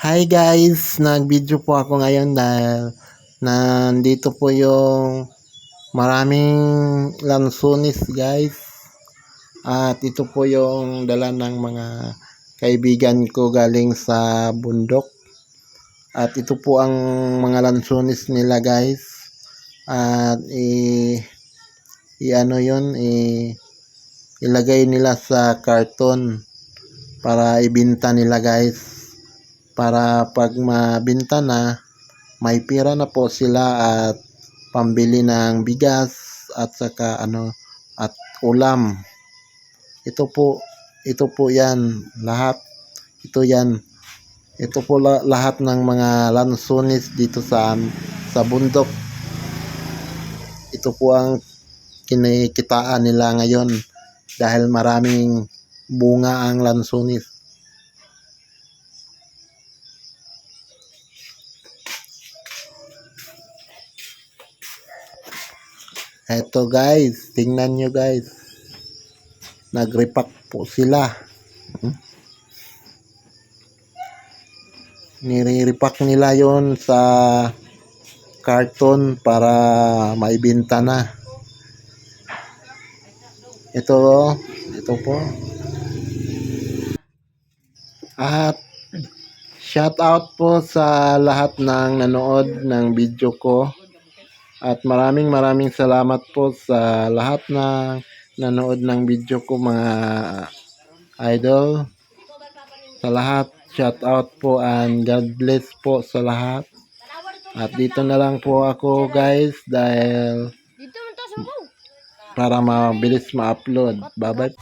Hi guys, nag-video po ako ngayon dahil nandito po yung maraming lansones guys. At ito po yung dala ng mga kaibigan ko galing sa bundok. At ito po ang mga lansones nila guys. At ano yun, ilagay nila sa karton para ibenta nila guys. Para pag mabenta na, may pera na po sila at pambili ng bigas at saka at ulam. Ito po yan lahat. Ito po lahat ng mga lansones dito sa bundok. Ito po ang kinikitaan nila ngayon dahil maraming bunga ang lansones. Eto guys, tingnan nyo guys. Nagrepack po sila. Nire-repack nila yon sa karton para maibenta na. Ito po. At shout out po sa lahat ng nanood ng video ko. At maraming salamat po sa lahat ng nanood ng video ko mga idol. Sa lahat, shout out po and God bless po sa lahat. At dito na lang po ako guys dahil para mabilis ma-upload. Bye bye.